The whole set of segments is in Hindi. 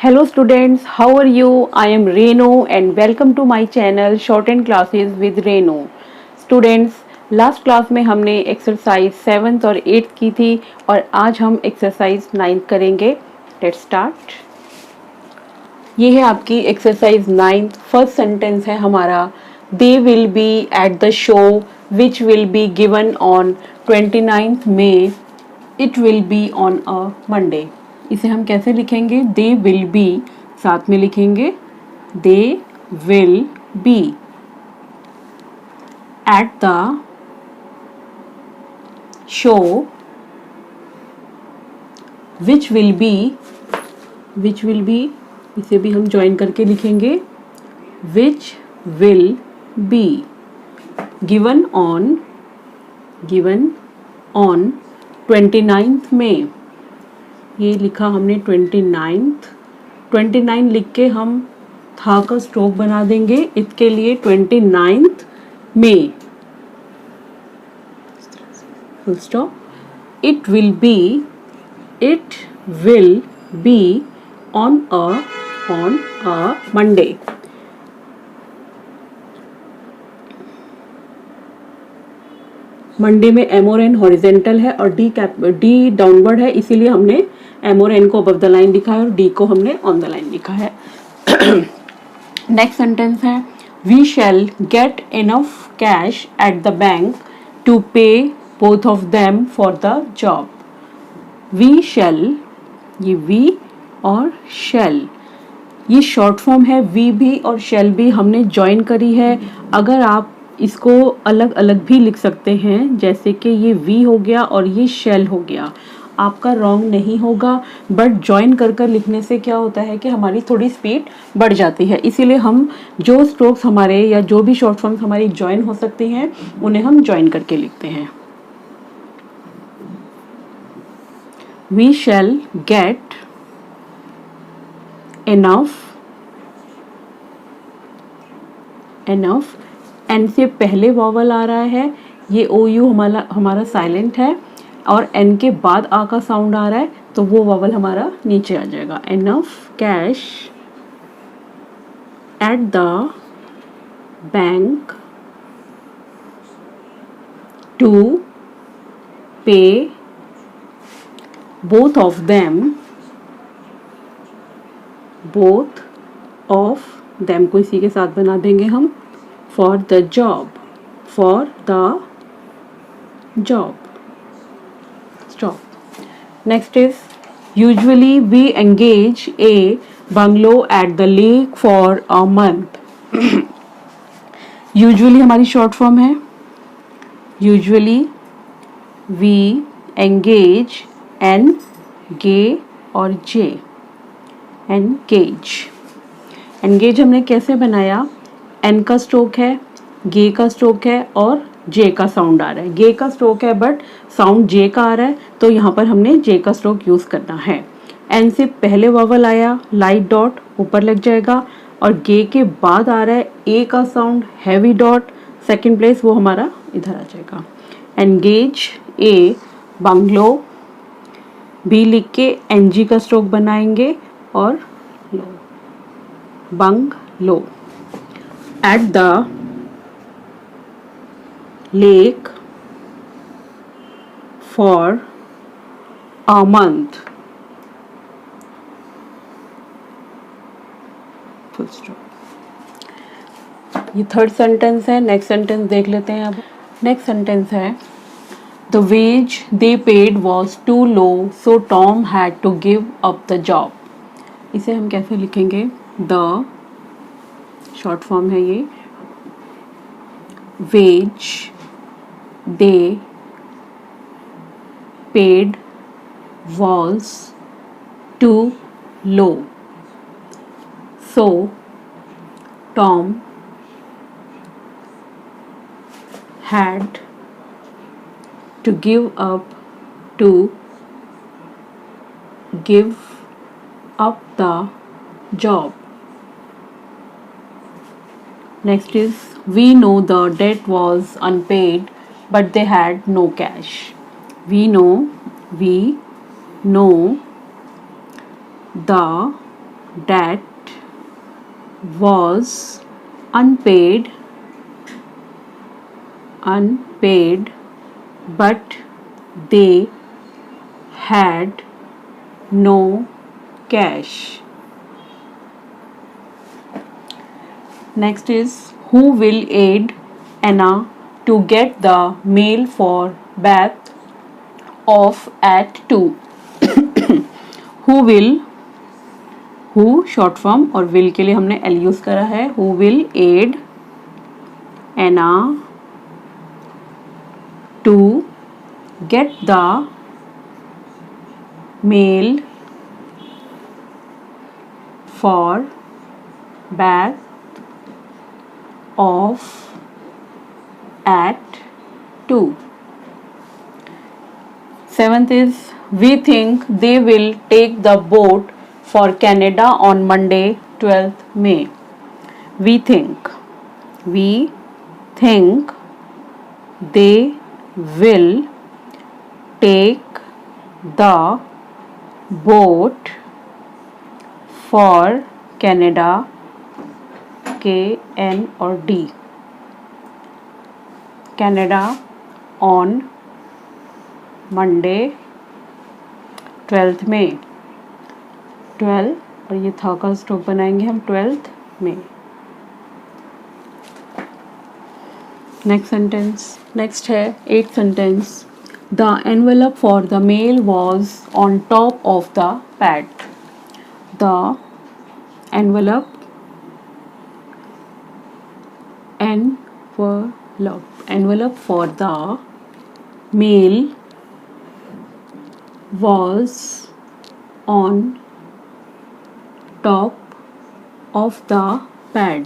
Hello students, how are you? I am Renu and welcome to my channel Short and Classes with Renu. Students, last class में हमने एक्सरसाइज 7th और 8th की थी और आज हम एक्सरसाइज 9th करेंगे. Let's start. ये है आपकी एक्सरसाइज 9th. फर्स्ट सेंटेंस है हमारा, they will be at the show which will be given on 29th May. It will be on a Monday. इसे हम कैसे लिखेंगे? दे विल बी, साथ में लिखेंगे they will be at the show which will be, इसे भी हम ज्वाइन करके लिखेंगे which will be given on 29th May. ये लिखा हमने 29 लिख के हम था का स्ट्रोक बना देंगे. इसके लिए 29th May full stop. It will be on a Monday. Monday में एम और एन हॉरिजेंटल है और डी डाउनवर्ड है, इसीलिए हमने एम और एन को अबव द लाइन लिखा है और डी को हमने ऑन द लाइन लिखा है. नेक्स्ट सेंटेंस है, we shall get enough cash at the bank to pay both of them for the job. We shall, ये वी और शैल, ये शॉर्ट फॉर्म है. वी भी और शैल भी हमने ज्वाइन करी है. अगर आप इसको अलग अलग भी लिख सकते हैं, जैसे कि ये वी हो गया और ये शैल हो गया, आपका रॉन्ग नहीं होगा. बट ज्वाइन कर लिखने से क्या होता है कि हमारी थोड़ी स्पीड बढ़ जाती है. इसीलिए हम जो स्ट्रोक्स हमारे या जो भी शॉर्ट फॉर्म्स हमारी ज्वाइन हो सकती हैं उन्हें हम ज्वाइन करके लिखते हैं. We shall get enough an से पहले वॉवल आ रहा है, ये ओ यू हमारा साइलेंट है और एन के बाद आ का साउंड आ रहा है तो वो वॉवल हमारा नीचे आ जाएगा. Enough cash at the bank to pay both of them को इसी के साथ बना देंगे हम, for the job. Stop. Next is, usually we engage a bungalow at the lake for a month. Usually हमारी short form है. Usually we engage N, G और J. Engage हमने कैसे बनाया? एन का स्ट्रोक है, गे का स्ट्रोक है और जे का साउंड आ रहा है. गे का स्ट्रोक है बट साउंड जे का आ रहा है तो यहाँ पर हमने जे का स्ट्रोक यूज़ करना है. एन से पहले वॉवल आया, लाइट डॉट ऊपर लग जाएगा और गे के बाद आ रहा है ए का sound, heavy dot second place, वो हमारा इधर आ जाएगा. एंगेज ए, बंगलो बी लिख के एन जी का स्ट्रोक बनाएंगे और लो, bungalow. At the lake for a month. Full stop. ये थर्ड सेंटेंस है. नेक्स्ट सेंटेंस देख लेते हैं अब. नेक्स्ट सेंटेंस है, The wage they paid was too low, so Tom had to give up the job. इसे हम कैसे लिखेंगे? The शॉर्ट फॉर्म है ये, wage they paid was too low, so Tom had to give up the job. Next is, we know the debt was unpaid, but they had no cash. We know the that was unpaid but they had no cash. Next is who will aid Anna to get the mail for bath off at 2. who short form और will के लिए हमने L यूज करा है. Who will aid Anna to get the mail for bath off at 2. 7th is we think they will take the boat for Canada on Monday 12th May. We think they will take the boat for Canada K N और D Canada on Monday 12th May. 12 और ये था का स्टॉप बनाएंगे हम 12th May. Next sentence. Next है 8th sentence. The envelope for the mail was on top of the pad. The envelope for the mail was on top of the pad.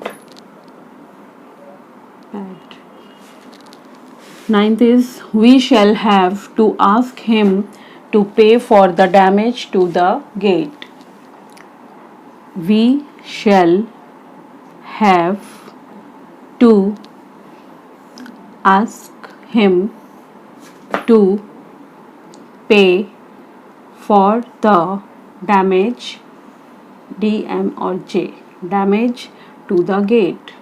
9th is we shall have to ask him to pay for the damage to the gate. We shall have to ask him to pay for the damage DM or J damage to the gate.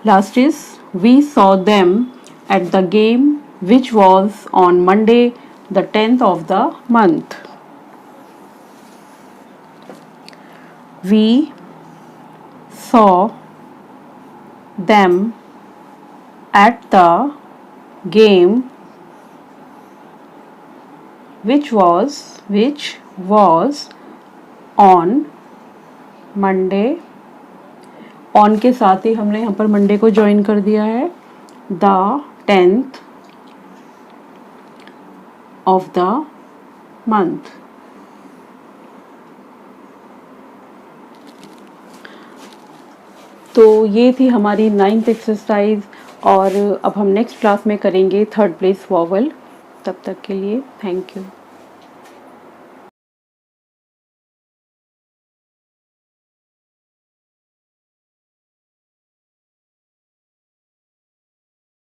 Last is we saw them at the game which was on Monday the 10th of the month. We saw them at the game which was on Monday. On के साथ ही हमने यहाँ पर मंडे को ज्वाइन कर दिया है. The 10th of the month. तो ये थी हमारी 9th एक्सरसाइज और अब हम नेक्स्ट क्लास में करेंगे 3rd प्लेस वॉवल. तब तक के लिए थैंक यू.